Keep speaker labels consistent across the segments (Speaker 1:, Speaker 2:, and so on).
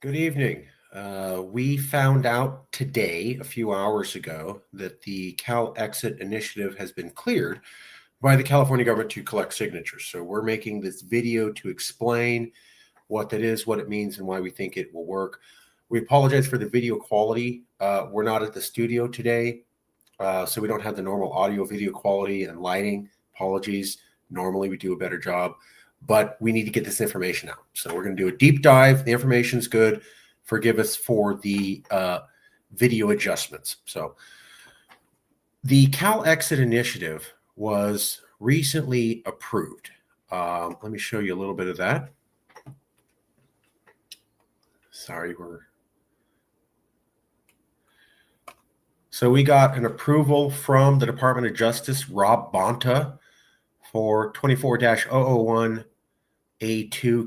Speaker 1: Good evening. We found out today, a few hours ago, that the Calexit initiative has been cleared by the California government to collect signatures. So we're making this video to explain what that is, what it means, and why we think it will work. We apologize for the video quality. We're not at the studio today, so we don't have the normal audio video quality and lighting. Apologies. Normally we do a better job, but we need to get this information out. So we're going to do a deep dive. The information's good. Forgive us for the video adjustments. So the Calexit initiative was recently approved. Let me show you a little bit of that. Sorry, So we got an approval from the Department of Justice, Rob Bonta, for 24-001A2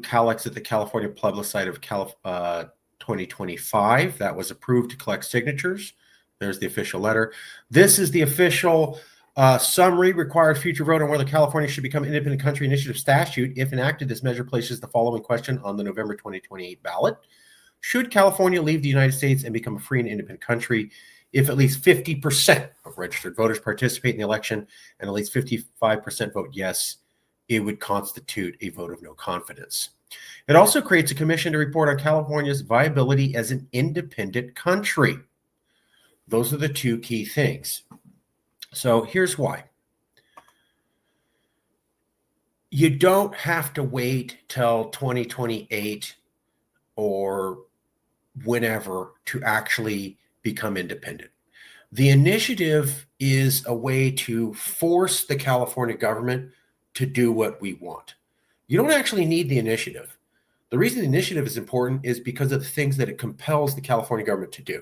Speaker 1: Calexit, the California plebiscite of 2025. That was approved to collect signatures. There's the official letter. This is the official summary. Required future vote on whether California should become an independent country initiative statute. If enacted, this measure places the following question on the November 2028 ballot. Should California leave the United States and become a free and independent country if at least 50% of registered voters participate in the election and at least 55% vote yes? It would constitute a vote of no confidence. It also creates a commission to report on California's viability as an independent country. Those are the two key things. So here's why. You don't have to wait till 2028 or whenever to actually become independent. The initiative is a way to force the California government to do what we want. You don't actually need the initiative. The reason the initiative is important is because of the things that it compels the California government to do.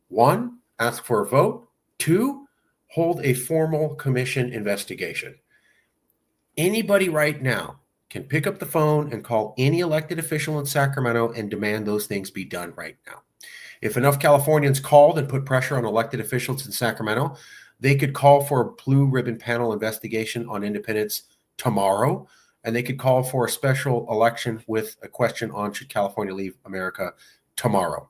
Speaker 1: 1, ask for a vote. 2, hold a formal commission investigation. Anybody right now can pick up the phone and call any elected official in Sacramento and demand those things be done right now. If enough Californians called and put pressure on elected officials in Sacramento, they could call for a blue ribbon panel investigation on independence tomorrow, and they could call for a special election with a question on should California leave America tomorrow.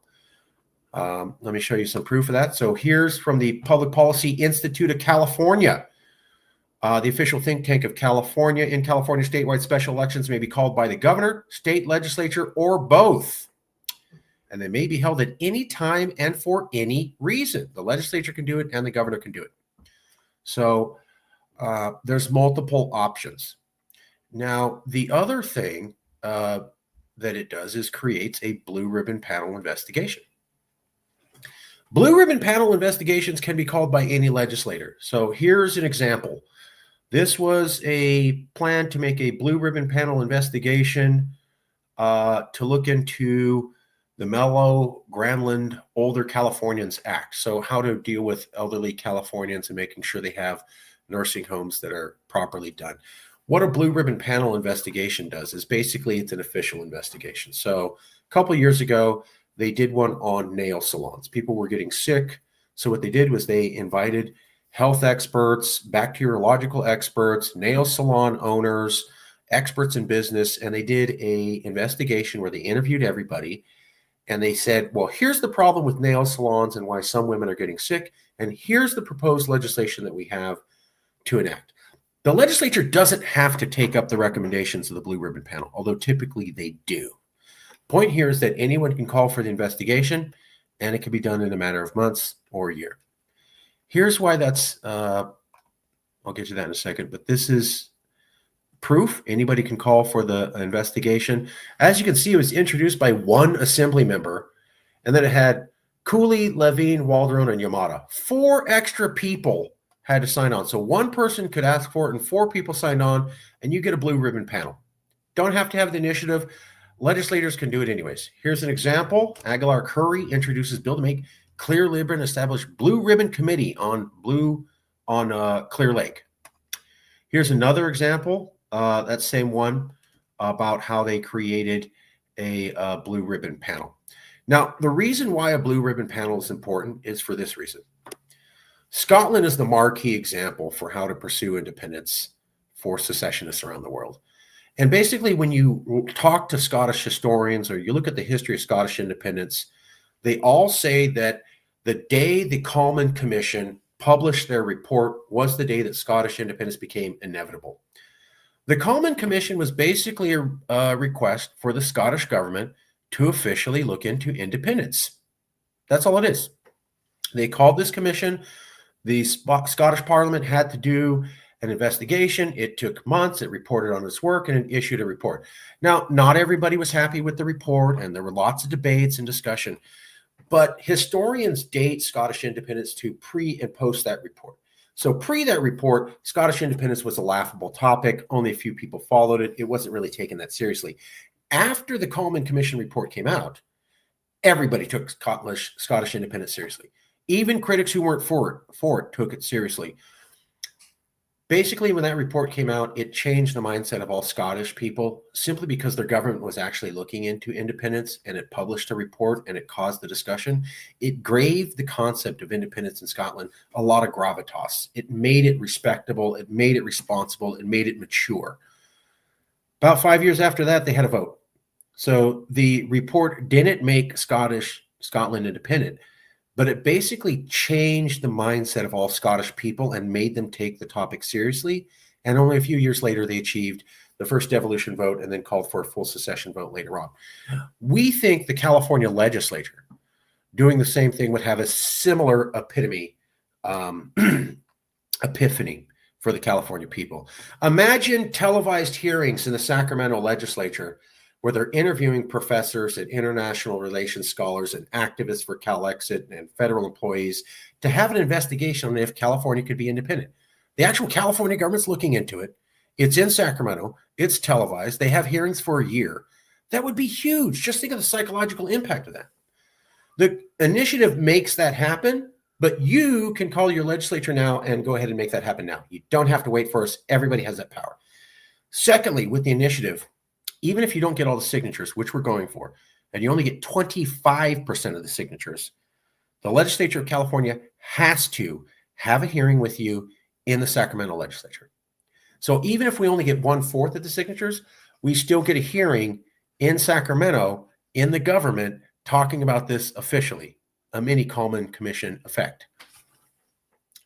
Speaker 1: Let me show you some proof of that. So here's from the Public Policy Institute of California. The official think tank of California. In California, statewide special elections may be called by the governor, state legislature, or both. And they may be held at any time and for any reason. The legislature can do it and the governor can do it. So there's multiple options. Now, the other thing that it does is creates a blue ribbon panel investigation. Blue ribbon panel investigations can be called by any legislator. So here's an example. This was a plan to make a blue ribbon panel investigation to look into the Mellow Granlund Older Californians Act. So how to deal with elderly Californians and making sure they have nursing homes that are properly done. What a blue ribbon panel investigation does is basically it's an official investigation. So a couple of years ago, they did one on nail salons. People were getting sick. So what they did was they invited health experts, bacteriological experts, nail salon owners, experts in business, and they did an investigation where they interviewed everybody. And they said, well, here's the problem with nail salons and why some women are getting sick. And here's the proposed legislation that we have to enact. The legislature doesn't have to take up the recommendations of the blue ribbon panel, although typically they do. Point here is that anyone can call for the investigation, and it can be done in a matter of months or a year. Here's why that's, I'll get to that in a second, but this is proof. Anybody can call for the investigation. As you can see, it was introduced by one assembly member, and then it had Cooley, Levine, Waldron, and Yamada. 4 extra people had to sign on. So one person could ask for it, and 4 people signed on, and you get a blue ribbon panel. Don't have to have the initiative. Legislators can do it anyways. Here's an example. Aguilar Curry introduces bill to make Clear Ribbon establish blue ribbon committee on Clear Lake. Here's another example. That same one about how they created a blue ribbon panel. Now, the reason why a blue ribbon panel is important is for this reason. Scotland is the marquee example for how to pursue independence for secessionists around the world. And basically, when you talk to Scottish historians or you look at the history of Scottish independence, they all say that the day the Common Commission published their report was the day that Scottish independence became inevitable. The Common Commission was basically a request for the Scottish government to officially look into independence. That's all it is. They called this commission. The Scottish Parliament had to do an investigation. It took months. It reported on its work and it issued a report. Now, not everybody was happy with the report, and there were lots of debates and discussion. But historians date Scottish independence to pre and post that report. So pre that report, Scottish independence was a laughable topic. Only a few people followed it. It wasn't really taken that seriously. After the Common Commission report came out, everybody took Scottish independence seriously. Even critics who weren't for it took it seriously. Basically, when that report came out, it changed the mindset of all Scottish people simply because their government was actually looking into independence, and it published a report and it caused the discussion. It gave the concept of independence in Scotland a lot of gravitas. It made it respectable. It made it responsible. It made it mature. About 5 years after that, they had a vote. So the report didn't make Scotland independent, but it basically changed the mindset of all Scottish people and made them take the topic seriously. And only a few years later, they achieved the first devolution vote and then called for a full secession vote later on. We think the California legislature doing the same thing would have a similar epiphany for the California people. Imagine televised hearings in the Sacramento legislature where they're interviewing professors and international relations scholars and activists for Calexit and federal employees to have an investigation on if California could be independent. The actual California government's looking into it. It's in Sacramento. It's televised. They have hearings for a year. That would be huge. Just think of the psychological impact of that. The initiative makes that happen, but you can call your legislature now and go ahead and make that happen now. You don't have to wait for us. Everybody has that power. Secondly, with the initiative, even if you don't get all the signatures, which we're going for, and you only get 25% of the signatures, the legislature of California has to have a hearing with you in the Sacramento legislature. So even if we only get 1/4 of the signatures, we still get a hearing in Sacramento in the government talking about this officially, a mini Common Commission effect.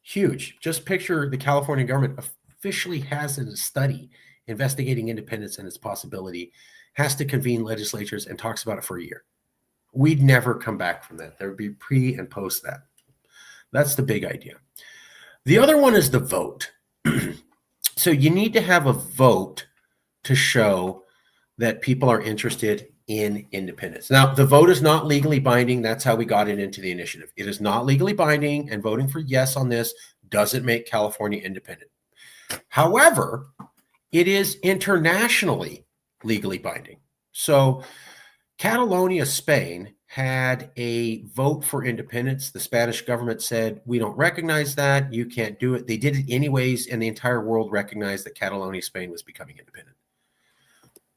Speaker 1: Huge. Just picture the California government officially has a study investigating independence and its possibility, has to convene legislatures and talks about it for a year. We'd never come back from that. There would be pre and post that. That's the big idea. The other one is the vote. So you need to have a vote to show that people are interested in independence. Now, the vote is not legally binding. That's how we got it into the initiative. It is not legally binding, and voting for yes on this doesn't make California independent. However, it is internationally legally binding. So Catalonia, Spain, had a vote for independence. The Spanish government said, we don't recognize that. You can't do it. They did it anyways, and the entire world recognized that Catalonia, Spain was becoming independent.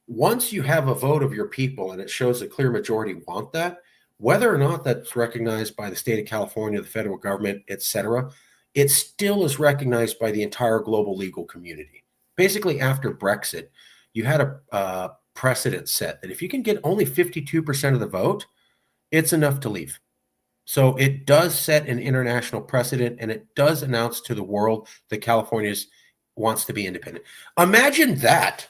Speaker 1: Once you have a vote of your people and it shows a clear majority want that, whether or not that's recognized by the state of California, the federal government, etc., it still is recognized by the entire global legal community. Basically, after Brexit, you had a precedent set that if you can get only 52% of the vote, it's enough to leave. So it does set an international precedent, and it does announce to the world that California wants to be independent. Imagine that.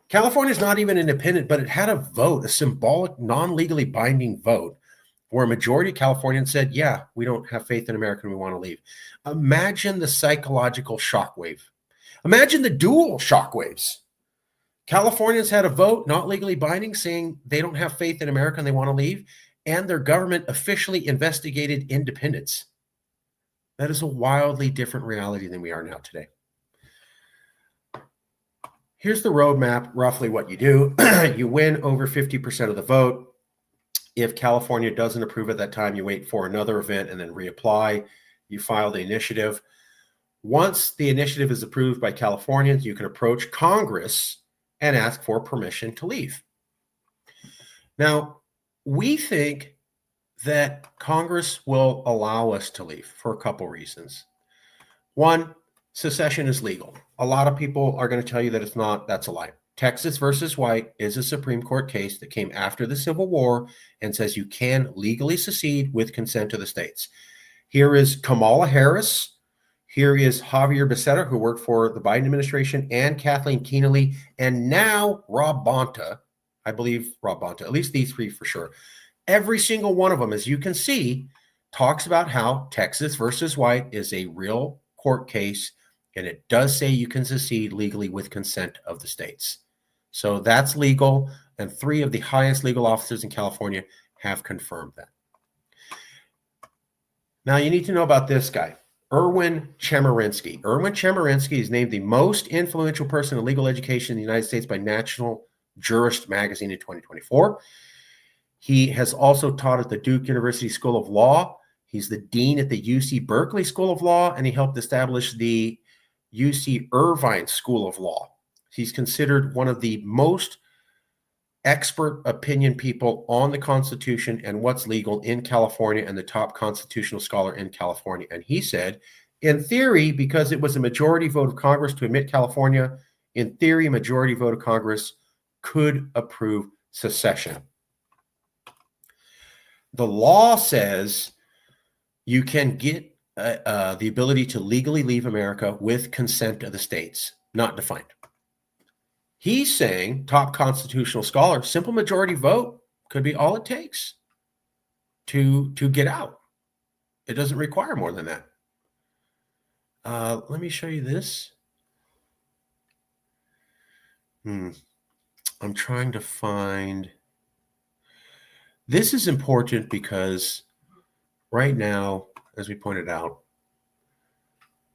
Speaker 1: California is not even independent, but it had a vote, a symbolic, non-legally binding vote, where a majority of Californians said, yeah, we don't have faith in America and we want to leave. Imagine the psychological shockwave. Imagine the dual shockwaves. Californians had a vote, not legally binding, saying they don't have faith in America and they want to leave, and their government officially investigated independence. That is a wildly different reality than we are now today. Here's the roadmap, roughly what you do. You win over 50% of the vote. If California doesn't approve at that time, you wait for another event and then reapply. You file the initiative. Once the initiative is approved by Californians, you can approach Congress and ask for permission to leave. Now, we think that Congress will allow us to leave for a couple reasons. One, secession is legal. A lot of people are going to tell you that it's not. That's a lie. Texas versus White is a Supreme Court case that came after the Civil War and says you can legally secede with consent of the states. Here is Kamala Harris. Here is Javier Becerra, who worked for the Biden administration, and Kathleen Kennelly, and now Rob Bonta. I believe Rob Bonta, at least these three for sure. Every single one of them, as you can see, talks about how Texas versus White is a real court case, and it does say you can secede legally with consent of the states. So that's legal, and three of the highest legal officers in California have confirmed that. Now you need to know about this guy, Erwin Chemerinsky. Erwin Chemerinsky is named the most influential person in legal education in the United States by National Jurist magazine in 2024. He has also taught at the Duke University School of Law. He's the dean at the UC Berkeley School of Law, and he helped establish the UC Irvine School of Law. He's considered one of the most expert opinion people on the Constitution and what's legal in California, and the top constitutional scholar in California. And he said, in theory, because it was a majority vote of Congress to admit California, in theory, a majority vote of Congress could approve secession. The law says you can get the ability to legally leave America with consent of the states, not defined. He's saying, top constitutional scholar, simple majority vote could be all it takes to get out. It doesn't require more than that. Let me show you this. I'm trying to find. This is important because right now, as we pointed out,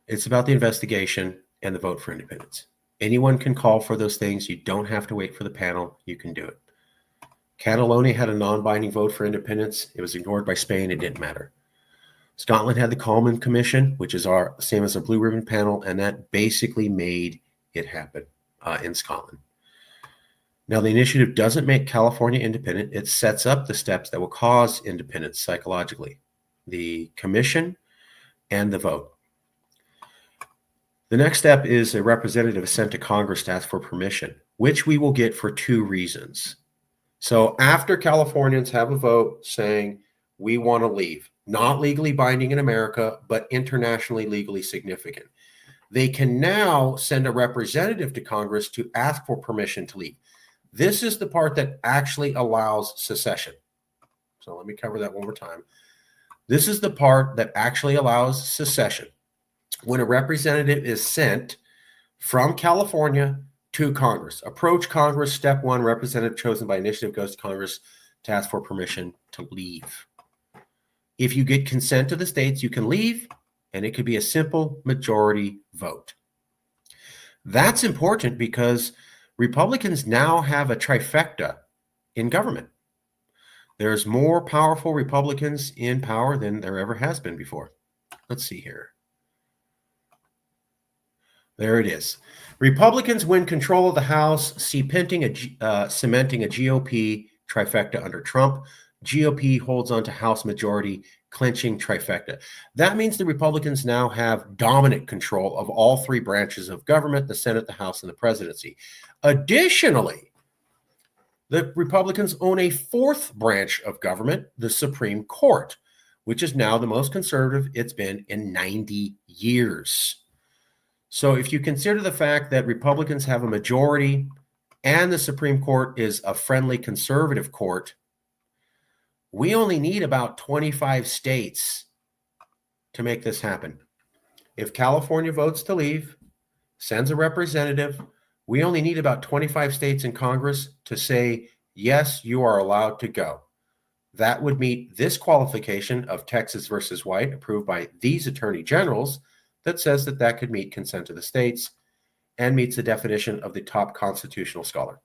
Speaker 1: it's about the investigation and the vote for independence. Anyone can call for those things. You don't have to wait for the panel. You can do it. Catalonia had a non-binding vote for independence. It was ignored by Spain. It didn't matter. Scotland had the Coleman Commission, which is our same as a blue ribbon panel, and that basically made it happen in Scotland. Now, the initiative doesn't make California independent. It sets up the steps that will cause independence psychologically: the commission and the vote. The next step is a representative is sent to Congress to ask for permission, which we will get for two reasons. So after Californians have a vote saying we want to leave, not legally binding in America, but internationally legally significant, they can now send a representative to Congress to ask for permission to leave. This is the part that actually allows secession. So let me cover that one more time. This is the part that actually allows secession. When a representative is sent from California to Congress, approach Congress, step one, representative chosen by initiative goes to Congress to ask for permission to leave. If you get consent to the states, you can leave, and it could be a simple majority vote. That's important because Republicans now have a trifecta in government. There's more powerful Republicans in power than there ever has been before. Let's see here. There it is. Republicans win control of the House, cementing a GOP trifecta under Trump. GOP holds on to House majority, clinching trifecta. That means the Republicans now have dominant control of all three branches of government: the Senate, the House, and the presidency. Additionally, the Republicans own a fourth branch of government, the Supreme Court, which is now the most conservative it's been in 90 years. So if you consider the fact that Republicans have a majority and the Supreme Court is a friendly conservative court, we only need about 25 states to make this happen. If California votes to leave, sends a representative, we only need about 25 states in Congress to say, yes, you are allowed to go. That would meet this qualification of Texas versus White, approved by these attorney generals, that says that that could meet consent of the states and meets the definition of the top constitutional scholar.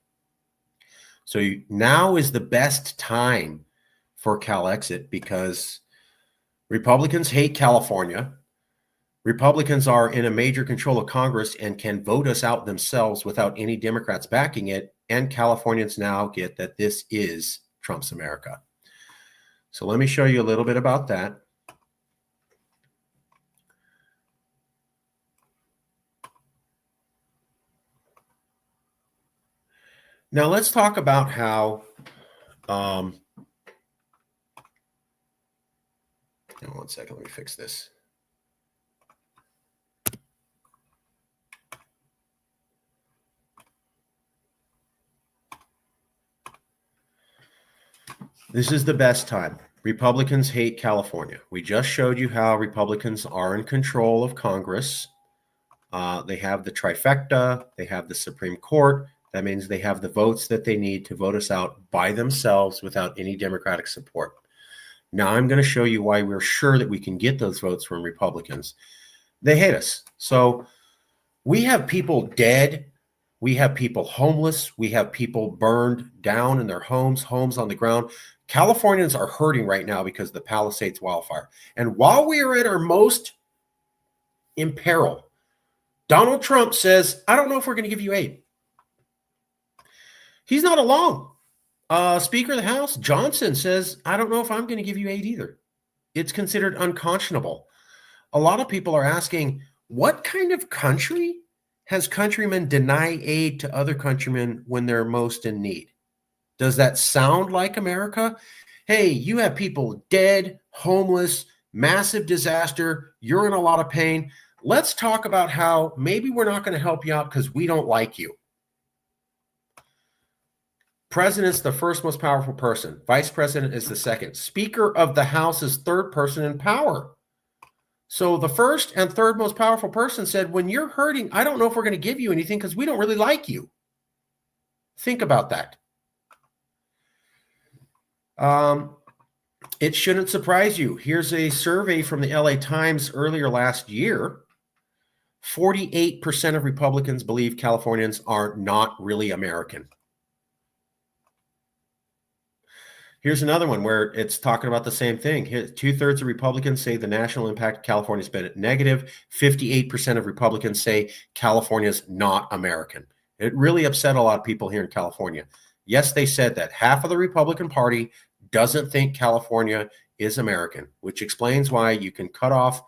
Speaker 1: So now is the best time for Calexit because Republicans hate California. Republicans are in a major control of Congress and can vote us out themselves without any Democrats backing it. And Californians now get that this is Trump's America. So let me show you a little bit about that. Now let's talk about how one second, let me fix this. This is the best time. Republicans hate California. We just showed you how Republicans are in control of Congress. They have the trifecta. They have the Supreme Court. That means they have the votes that they need to vote us out by themselves without any Democratic support. Now I'm going to show you why we're sure that we can get those votes from Republicans. They hate us. So we have people dead. We have people homeless. We have people burned down in their homes on the ground. Californians are hurting right now because of the Palisades wildfire. And while we are at our most in peril, Donald Trump says, I don't know if we're going to give you aid. He's not alone. Speaker of the House, Johnson, says, I don't know if I'm going to give you aid either. It's considered unconscionable. A lot of people are asking, what kind of country has countrymen deny aid to other countrymen when they're most in need? Does that sound like America? Hey, you have people dead, homeless, massive disaster. You're in a lot of pain. Let's talk about how maybe we're not going to help you out because we don't like you. President's the first most powerful person. Vice president is the second. Speaker of the House is third person in power. So the first and third most powerful person said, when you're hurting, I don't know if we're going to give you anything because we don't really like you. Think about that. It shouldn't surprise you. Here's a survey from the LA Times earlier last year. 48% of Republicans believe Californians are not really American. Here's another one where it's talking about the same thing. 2/3 of Republicans say the national impact of California has been negative. 58% of Republicans say California is not American. It really upset a lot of people here in California. Yes, they said that. Half of the Republican Party doesn't think California is American, which explains why you can cut off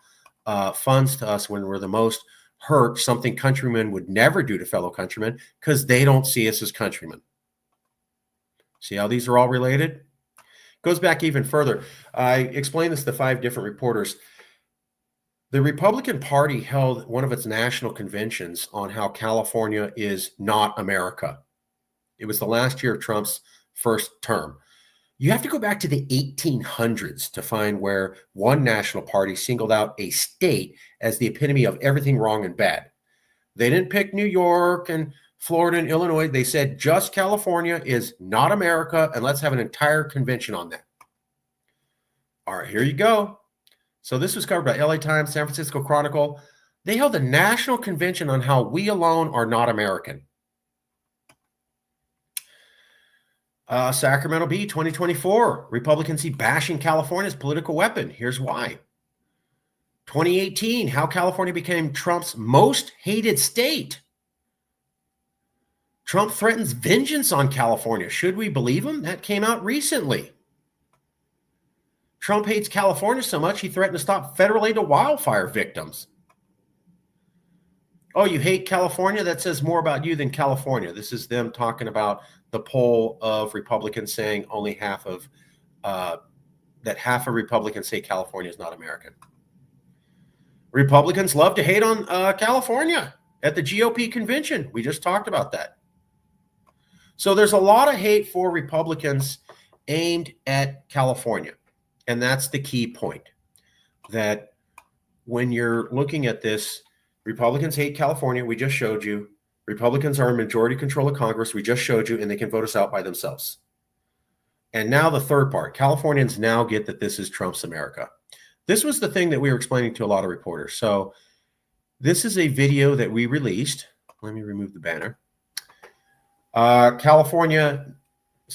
Speaker 1: funds to us when we're the most hurt, something countrymen would never do to fellow countrymen because they don't see us as countrymen. See how these are all related? Goes back even further. I explained this to 5 different reporters. The Republican Party held one of its national conventions on how California is not America. It was the last year of Trump's first term. You have to go back to the 1800s to find where one national party singled out a state as the epitome of everything wrong and bad. They didn't pick New York and Florida and Illinois. They said just California is not America, and let's have an entire convention on that. All right, here you go. So this was covered by LA Times, San Francisco Chronicle. They held a national convention on how we alone are not American. Sacramento Bee 2024, Republicans see bashing California as political weapon. Here's why. 2018, how California became Trump's most hated state. Trump threatens vengeance on California. Should we believe him? That came out recently. Trump hates California so much he threatened to stop federal aid to wildfire victims. Oh, you hate California? That says more about you than California. This is them talking about the poll of Republicans saying only half of Republicans say California is not American. Republicans love to hate on California at the GOP convention. We just talked about that. So there's a lot of hate for Republicans aimed at California. And that's the key point, that when you're looking at this, Republicans hate California. We just showed you. Republicans are in majority control of Congress. We just showed you, and they can vote us out by themselves. And now the third part, Californians now get that this is Trump's America. This was the thing that we were explaining to a lot of reporters. So this is a video that we released. Let me remove the banner. California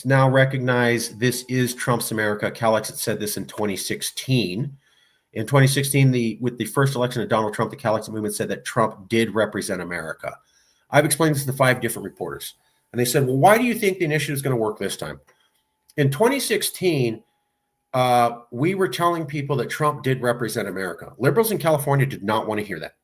Speaker 1: now recognize this is Trump's America. Calexit said this in 2016. In 2016, with the first election of Donald Trump, the Calexit movement said that Trump did represent America. I've explained this to 5 different reporters. And they said, well, why do you think the initiative is going to work this time? In 2016, we were telling people that Trump did represent America. Liberals in California did not want to hear that.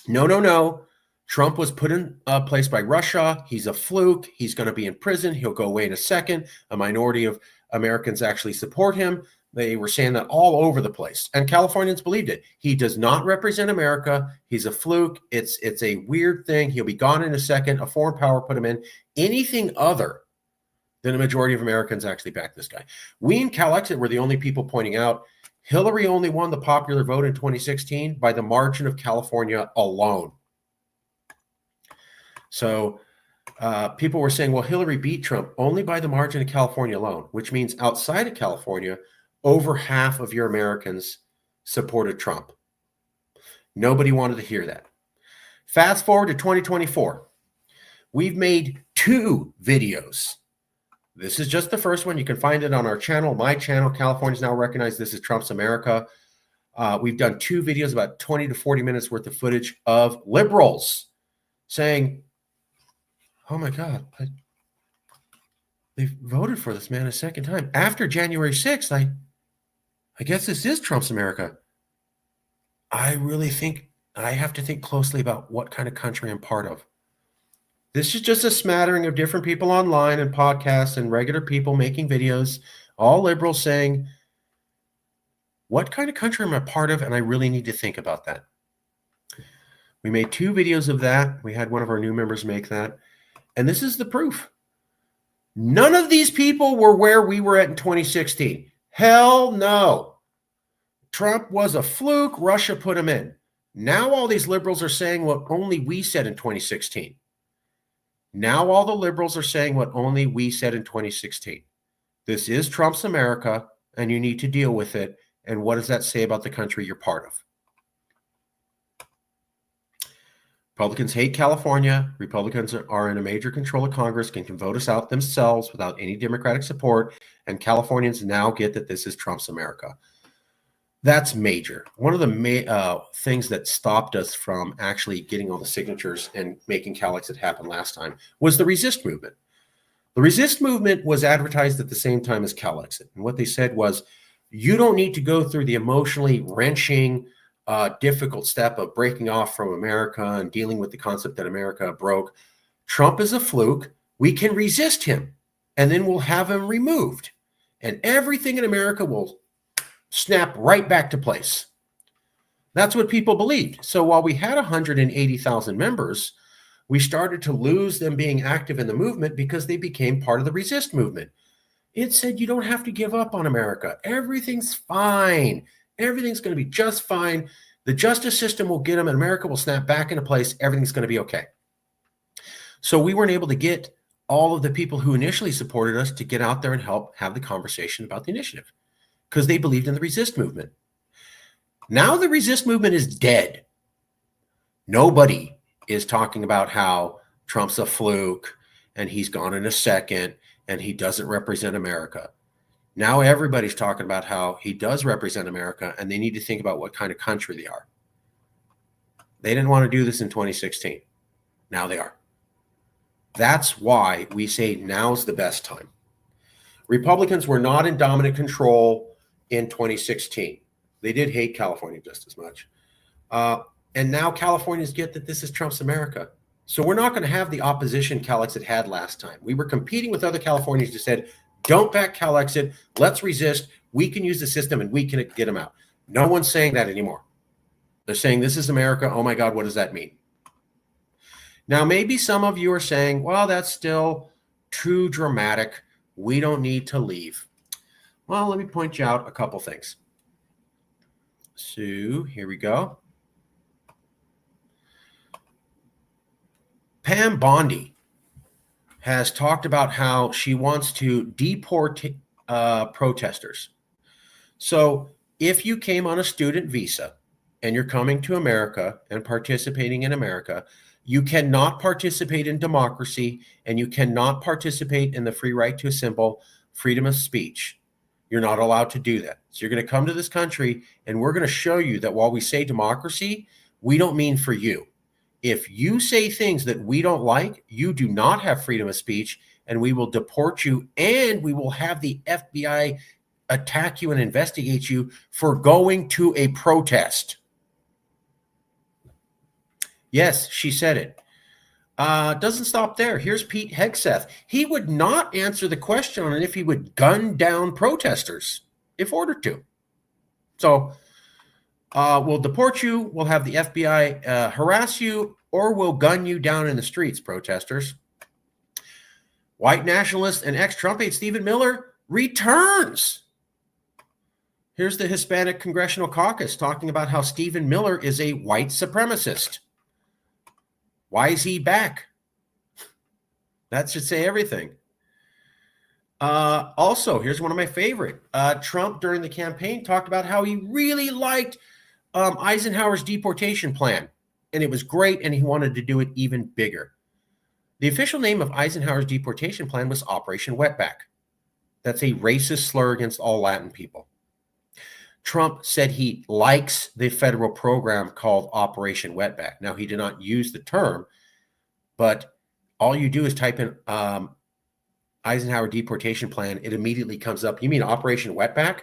Speaker 1: No. Trump was put in place by Russia. He's a fluke. He's going to be in prison. He'll go away in a second. A minority of Americans actually support him. They were saying that all over the place, and Californians believed it. He does not represent America. He's a fluke. It's a weird thing. He'll be gone in a second. A foreign power put him in. Anything other than a majority of Americans actually back this guy. We in Calexit were the only people pointing out Hillary only won the popular vote in 2016 by the margin of California alone. So people were saying, well, Hillary beat Trump only by the margin of California alone, which means outside of California, over half of your Americans supported Trump. Nobody wanted to hear that. Fast forward to 2024. We've made 2 videos. This is just the first one. You can find it on our channel, my channel. Californians Now Recognize This Is Trump's America. We've done 2 videos, about 20 to 40 minutes worth of footage of liberals saying, oh my God, they voted for this man a second time. After January 6th, I guess this is Trump's America. I really think I have to think closely about what kind of country I'm part of. This is just a smattering of different people online and podcasts and regular people making videos, all liberals saying, what kind of country am I part of? And I really need to think about that. We made 2 videos of that. We had one of our new members make that. And this is the proof. None of these people were where we were at in 2016. Hell no. Trump was a fluke. Russia put him in. Now all these liberals are saying what only we said in 2016. Now all the liberals are saying what only we said in 2016. This is Trump's America, and you need to deal with it. And what does that say about the country you're part of? Republicans hate California. Republicans are in a major control of Congress and can vote us out themselves without any Democratic support. And Californians now get that this is Trump's America. That's major. One of the things that stopped us from actually getting all the signatures and making Calexit happen last time was the resist movement. The resist movement was advertised at the same time as Calexit. And what they said was, you don't need to go through the emotionally wrenching, difficult step of breaking off from America and dealing with the concept that America broke. Trump is a fluke. We can resist him, and then we'll have him removed. And everything in America will snap right back to place. That's what people believed. So while we had 180,000 members, we started to lose them being active in the movement because they became part of the resist movement. It said, you don't have to give up on America. Everything's fine. Everything's going to be just fine. The justice system will get them, and America will snap back into place. Everything's going to be okay. So we weren't able to get all of the people who initially supported us to get out there and help have the conversation about the initiative because they believed in the resist movement. Now the resist movement is dead. Nobody is talking about how Trump's a fluke and he's gone in a second and he doesn't represent America. Now everybody's talking about how he does represent America and they need to think about what kind of country they are. They didn't want to do this in 2016. Now they are. That's why we say now's the best time. Republicans were not in dominant control in 2016. They did hate California just as much. And now Californians get that this is Trump's America. So we're not going to have the opposition Calexit had last time. We were competing with other Californians who said, don't back Calexit, let's resist. We can use the system and we can get them out. No one's saying that anymore. They're saying this is America. Oh my God, what does that mean? Now, maybe some of you are saying, well, that's still too dramatic. We don't need to leave. Well, let me point you out a couple things. So here we go. Pam Bondi has talked about how she wants to deport protesters. So if you came on a student visa and you're coming to America and participating in America, you cannot participate in democracy and you cannot participate in the free right to assemble, freedom of speech. You're not allowed to do that. So you're going to come to this country and we're going to show you that while we say democracy, we don't mean for you. If you say things that we don't like, you do not have freedom of speech and we will deport you and we will have the FBI attack you and investigate you for going to a protest. Yes, she said it. Doesn't stop there. Here's Pete Hegseth. He would not answer the question on if he would gun down protesters if ordered to. So we'll deport you, we'll have the FBI harass you, or we'll gun you down in the streets, protesters. White nationalist and ex-Trump aide Stephen Miller returns. Here's the Hispanic Congressional Caucus talking about how Stephen Miller is a white supremacist. Why is he back? That should say everything. Also, here's one of my favorite. Trump, during the campaign, talked about how he really liked Eisenhower's deportation plan, and it was great, and he wanted to do it even bigger. The official name of Eisenhower's deportation plan was Operation Wetback. That's a racist slur against all Latin people. Trump said he likes the federal program called Operation Wetback. Now, he did not use the term, but all you do is type in Eisenhower deportation plan. It immediately comes up. You mean Operation Wetback?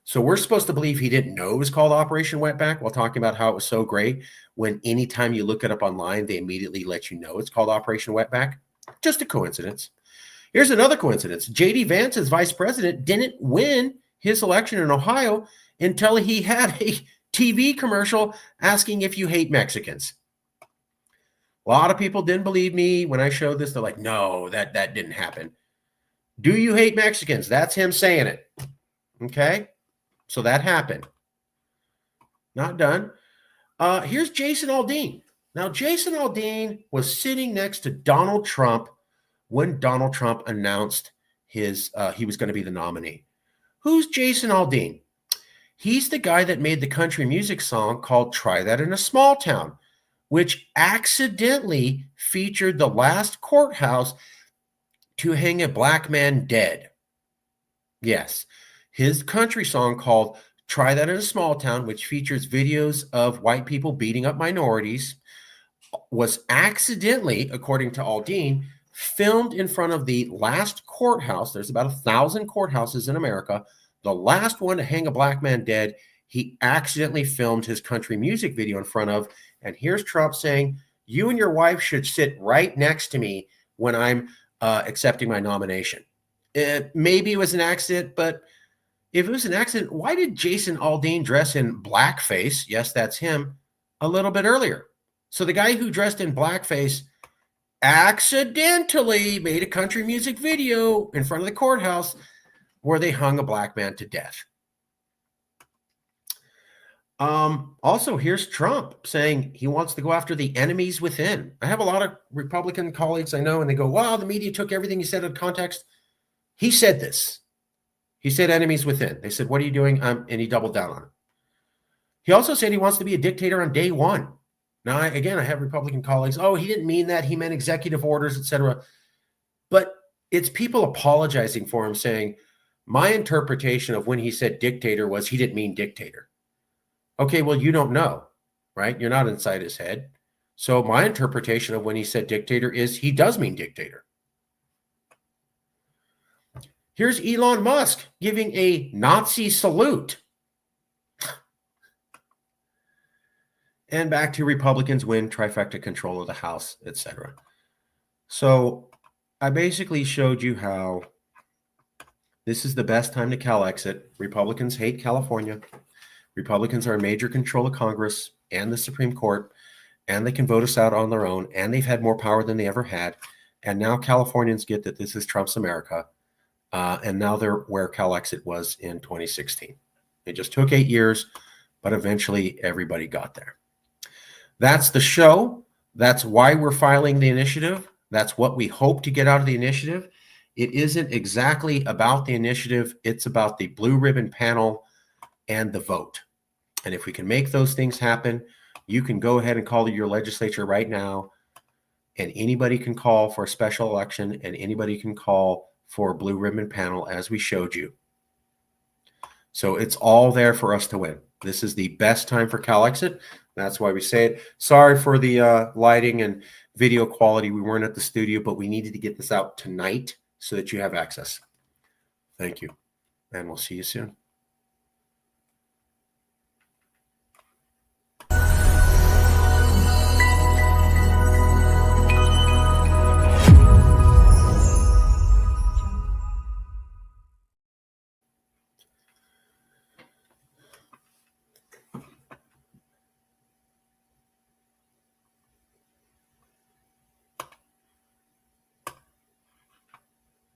Speaker 1: So we're supposed to believe he didn't know it was called Operation Wetback while talking about how it was so great, when anytime you look it up online, they immediately let you know it's called Operation Wetback. Just a coincidence. Here's another coincidence. J.D. Vance's vice president didn't win his election in Ohio until he had a TV commercial asking if you hate Mexicans. A lot of people didn't believe me when I showed this. They're like, no, that didn't happen. Do you hate Mexicans? That's him saying it. Okay? So that happened. Not done. Here's Jason Aldean. Now, Jason Aldean was sitting next to Donald Trump when Donald Trump announced he was going to be the nominee. Who's Jason Aldean? He's the guy that made the country music song called Try That in a Small Town, which accidentally featured the last courthouse to hang a black man dead. Yes, his country song called Try That in a Small Town, which features videos of white people beating up minorities, was accidentally, according to Aldean, filmed in front of the last courthouse. There's about 1,000 courthouses in America. The last one to hang a black man dead, he accidentally filmed his country music video in front of. And here's Trump saying, you and your wife should sit right next to me when I'm accepting my nomination. Maybe it was an accident, but if it was an accident, why did Jason Aldean dress in blackface? Yes, that's him, a little bit earlier. So the guy who dressed in blackface accidentally made a country music video in front of the courthouse where they hung a black man to death. Also, here's Trump saying he wants to go after the enemies within. I have a lot of Republican colleagues I know, and they go, wow, the media took everything he said out of context. He said this. He said enemies within. They said, what are you doing? And he doubled down on it. He also said he wants to be a dictator on day one. Now, I have Republican colleagues. Oh, he didn't mean that. He meant executive orders, etc. But it's people apologizing for him, saying, my interpretation of when he said dictator was he didn't mean dictator. Okay, well, you don't know, right? You're not inside his head. So my interpretation of when he said dictator is he does mean dictator. Here's Elon Musk giving a Nazi salute. And back to Republicans win trifecta control of the House, etc. So I basically showed you how this is the best time to Calexit. Republicans hate California. Republicans are in major control of Congress and the Supreme Court, and they can vote us out on their own, and they've had more power than they ever had. And now Californians get that this is Trump's America, and now they're where Calexit was in 2016. It just took 8 years, but eventually everybody got there. That's the show. That's why we're filing the initiative. That's what we hope to get out of the initiative. It isn't exactly about the initiative. It's about the blue ribbon panel and the vote. And if we can make those things happen, you can go ahead and call your legislature right now, and anybody can call for a special election, and anybody can call for a blue ribbon panel, as we showed you. So it's all there for us to win. This is the best time for Calexit. That's why we say it. Sorry for the lighting and video quality. We weren't at the studio, but we needed to get this out tonight so that you have access. Thank you, and we'll see you soon.